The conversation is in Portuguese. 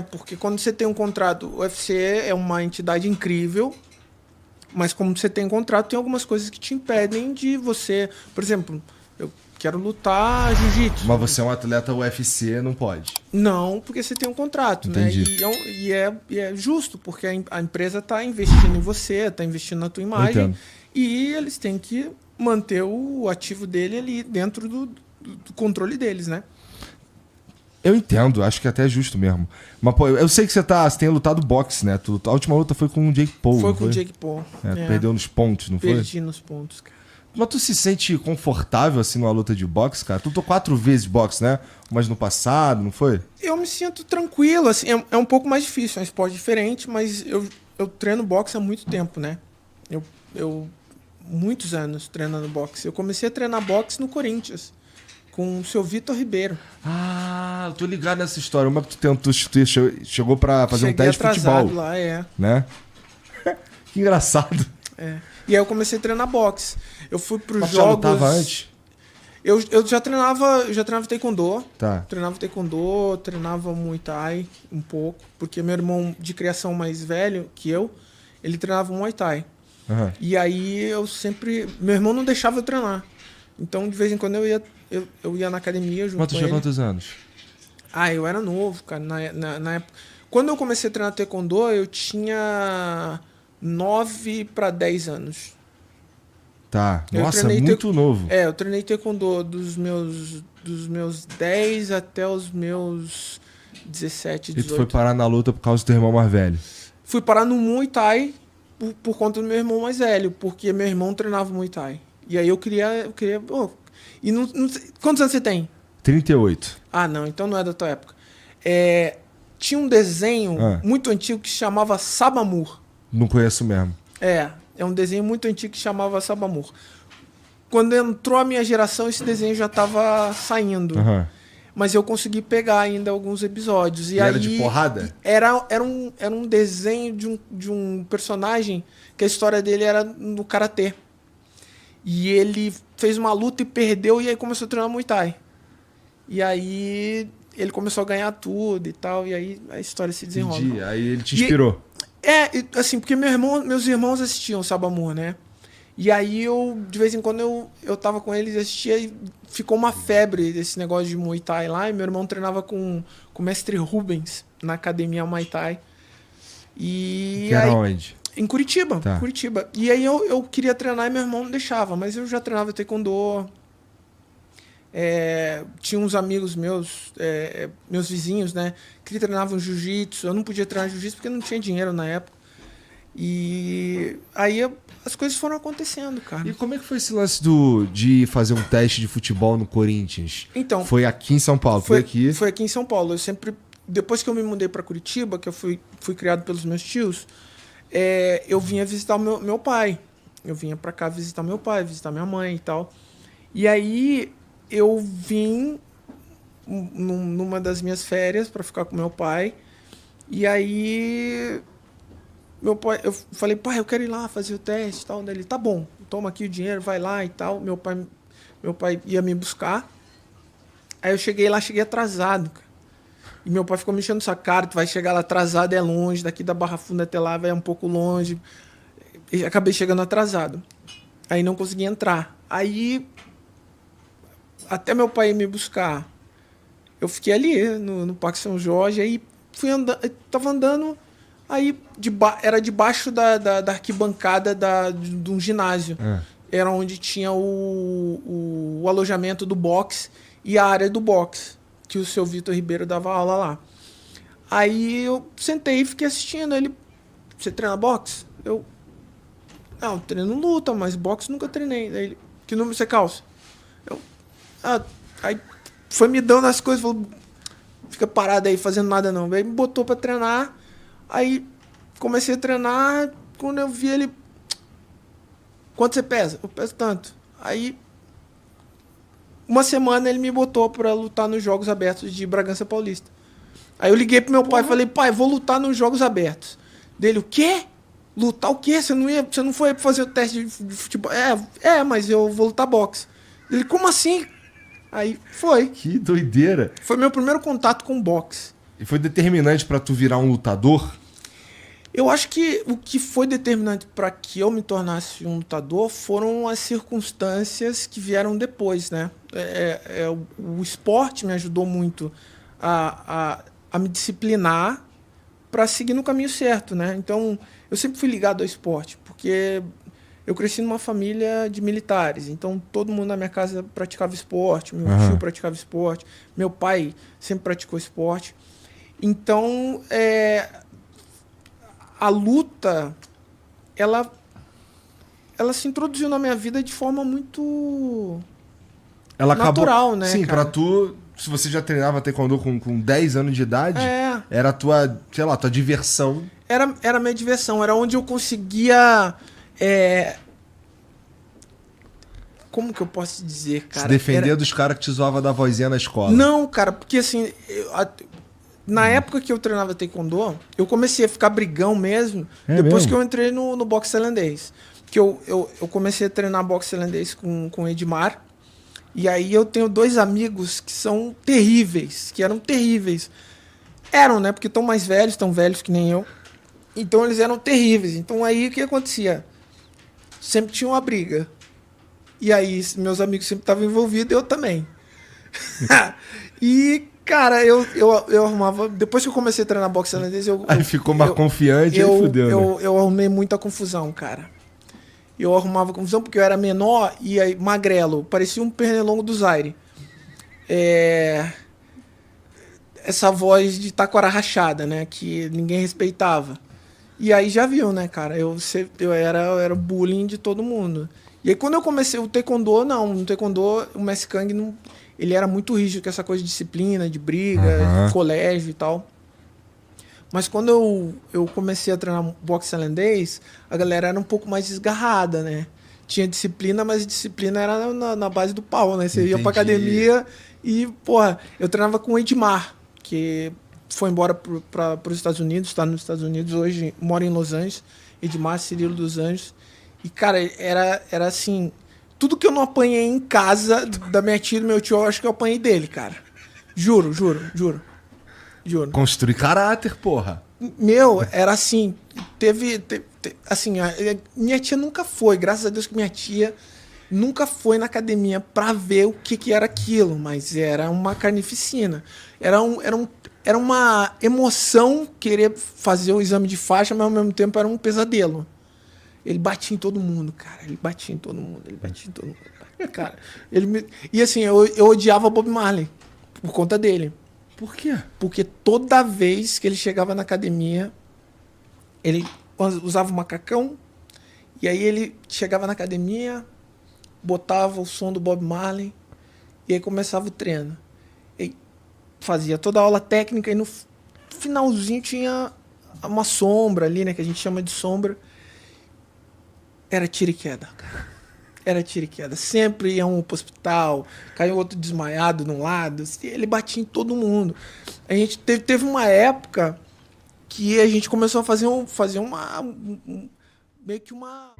Porque quando você tem um contrato, o UFC é uma entidade incrível, mas como você tem um contrato, tem algumas coisas que te impedem de você... Por exemplo, eu quero lutar jiu-jitsu. Mas você é um atleta UFC, não pode. Não, porque você tem um contrato, Entendi. né? E é justo, porque a empresa está investindo em você, está investindo na tua imagem, Entendo. e eles têm que manter o ativo dele ali dentro do controle deles, né? Eu entendo, acho que até é justo mesmo. Mas, pô, eu sei que você tem lutado boxe, né? A última luta foi com o Jake Paul. Foi não com o Jake Paul. É, perdeu nos pontos, não foi? Perdi nos pontos, cara. Mas tu se sente confortável assim numa luta de boxe, cara? Tu lutou 4 vezes boxe, né? Mas no passado, não foi? Eu me sinto tranquilo, assim, é um pouco mais difícil, é um esporte diferente, mas eu treino boxe há muito tempo, né? Eu muitos anos treinando boxe. Eu comecei a treinar boxe no Corinthians, com o seu Vitor Ribeiro. Ah, eu tô ligado nessa história. Uma que tu tentou, chegou pra fazer Cheguei um teste de atrasado futebol, lá, né? Que engraçado. é. E aí eu comecei a treinar boxe. Eu fui pros Mas jogos... já lutava antes? Eu já treinava taekwondo. Tá. Treinava taekwondo, treinava muay thai um pouco, porque meu irmão de criação mais velho que eu, ele treinava muay thai. Uhum. E aí eu sempre... Meu irmão não deixava eu treinar. Então, de vez em quando, eu ia na academia junto Mas tu com tinha ele. quantos anos? Eu era novo, cara, na época. Quando eu comecei a treinar taekwondo, eu tinha 9 para 10 anos. Tá. Eu Nossa, treinei muito novo. eu treinei taekwondo dos meus 10 até os meus 17, 18. E tu foi parar na luta por causa do teu irmão mais velho? Fui parar no Muay Thai por conta do meu irmão mais velho, porque meu irmão treinava Muay Thai. E aí eu queria e quantos anos você tem? 38. Ah, não, então não é da tua época. Tinha um desenho muito antigo que se chamava Sabamur. Não conheço mesmo. É um desenho muito antigo que se chamava Sabamur. Quando entrou a minha geração, esse desenho já estava saindo. Uhum. Mas eu consegui pegar ainda alguns episódios. E aí, era de porrada? Era um desenho de um personagem que a história dele era no karatê. E ele fez uma luta e perdeu, e aí começou a treinar Muay Thai. E aí ele começou a ganhar tudo e tal, e aí a história se desenrola. Entendi. Aí ele te inspirou. Assim, porque meus irmãos assistiam Sabamur, né? E aí de vez em quando eu tava com eles, assistia, e ficou uma febre desse negócio de Muay Thai lá, e meu irmão treinava com o mestre Rubens na academia Muay Thai. E que era onde? Em Curitiba, Tá. Curitiba. E aí eu queria treinar e meu irmão não deixava, mas eu já treinava taekwondo. Tinha uns amigos meus, meus vizinhos, né, que treinavam jiu-jitsu. Eu não podia treinar jiu-jitsu porque não tinha dinheiro na época. E aí as coisas foram acontecendo, cara. E como é que foi esse lance de fazer um teste de futebol no Corinthians? Então, foi aqui em São Paulo? Foi aqui? Foi aqui em São Paulo. Eu sempre, depois que eu me mudei para Curitiba, que eu fui criado pelos meus tios, eu vinha visitar o meu pai. Eu vinha para cá visitar meu pai, visitar minha mãe e tal. E aí eu vim numa das minhas férias para ficar com meu pai. E aí meu pai, eu falei, pai, eu quero ir lá fazer o teste e tal. Daí ele, tá bom, toma aqui o dinheiro, vai lá e tal. Meu pai ia me buscar. Aí eu cheguei lá, cheguei atrasado, cara. E meu pai ficou me enchendo essa cara, tu vai chegar lá atrasado, é longe, daqui da Barra Funda até lá vai um pouco longe. E acabei chegando atrasado. Aí não consegui entrar. Aí, até meu pai ir me buscar, eu fiquei ali no Parque São Jorge, aí fui andando, tava andando, aí era debaixo da arquibancada de um ginásio. Era onde tinha o alojamento do boxe e a área do boxe, que o seu Vitor Ribeiro dava aula lá. Aí eu sentei e fiquei assistindo. Ele, você treina boxe? Não, treino luta, mas boxe nunca treinei. Daí ele, que número você calça? Aí foi me dando as coisas, falou, fica parado aí fazendo nada não. Aí me botou pra treinar, aí comecei a treinar, quando eu vi ele, quanto você pesa? Eu peso tanto. Aí, uma semana ele me botou pra lutar nos Jogos Abertos de Bragança Paulista. Aí eu liguei pro meu pai e falei, pai, vou lutar nos Jogos Abertos. Dele, o quê? Lutar o quê? Você não foi fazer o teste de futebol? Mas eu vou lutar boxe. Ele, como assim? Aí foi. Que doideira. Foi meu primeiro contato com boxe. E foi determinante pra tu virar um lutador? Eu acho que o que foi determinante para que eu me tornasse um lutador foram as circunstâncias que vieram depois, né? O esporte me ajudou muito a me disciplinar para seguir no caminho certo, né? Então, eu sempre fui ligado ao esporte, porque eu cresci numa família de militares, então todo mundo na minha casa praticava esporte, meu tio praticava esporte, meu pai sempre praticou esporte. Então, a luta, ela se introduziu na minha vida de forma muito Ela natural, acabou... né, Sim, cara? pra tu... Se você já treinava taekwondo com 10 anos de idade, É. era a tua, sei lá, tua diversão. Era a minha diversão, era onde eu conseguia... como que eu posso dizer, cara? Se defender Era... dos caras que te zoavam da vozinha na escola. Não, cara, porque assim... Na época que eu treinava taekwondo, eu comecei a ficar brigão mesmo, depois mesmo? que eu entrei no boxe tailandês. Que eu comecei a treinar boxe tailandês com o Edmar. E aí eu tenho 2 amigos que são terríveis, que eram terríveis. Eram, né? Porque estão mais velhos, tão velhos que nem eu. Então eles eram terríveis. Então aí o que acontecia? Sempre tinha uma briga. E aí meus amigos sempre estavam envolvidos, eu também. E, cara, eu arrumava... Depois que eu comecei a treinar boxe tailandês, Aí ficou mais confiante, aí fudeu, né? eu arrumei muita confusão, cara. Eu arrumava confusão porque eu era menor e aí, magrelo. Parecia um pernilongo do Zaire. Essa voz de taquara rachada, né? Que ninguém respeitava. E aí já viu, né, cara? Eu era bullying de todo mundo. E aí quando eu comecei o taekwondo, não. No taekwondo, o Messi Kang, não, ele era muito rígido com essa coisa de disciplina, de briga, de colégio e tal. Mas quando eu comecei a treinar boxe tailandês, a galera era um pouco mais desgarrada, né? Tinha disciplina, mas a disciplina era na base do pau, né? Você ia pra academia e, porra, eu treinava com o Edmar, que foi embora para os Estados Unidos, está nos Estados Unidos hoje, mora em Los Angeles. Edmar Cirilo dos Anjos. E, cara, era assim... Tudo que eu não apanhei em casa da minha tia e do meu tio, eu acho que eu apanhei dele, cara. Juro. Juro. Construir caráter, porra. Meu, era assim, assim, minha tia nunca foi, graças a Deus que minha tia nunca foi na academia pra ver o que era aquilo, mas era uma carnificina. Era uma emoção querer fazer o exame de faixa, mas ao mesmo tempo era um pesadelo. Ele batia em todo mundo, cara. Ele batia em todo mundo. Cara, e assim, eu odiava Bob Marley por conta dele. Por quê? Porque toda vez que ele chegava na academia, ele usava o macacão, e aí ele chegava na academia, botava o som do Bob Marley, e aí começava o treino. E fazia toda a aula técnica, e no finalzinho tinha uma sombra ali, né, que a gente chama de sombra. Era tiro e queda, cara. Era tiro e queda. Sempre ia um pro hospital, caiu outro desmaiado num lado. Ele batia em todo mundo. A gente teve uma época que a gente começou a fazer meio que uma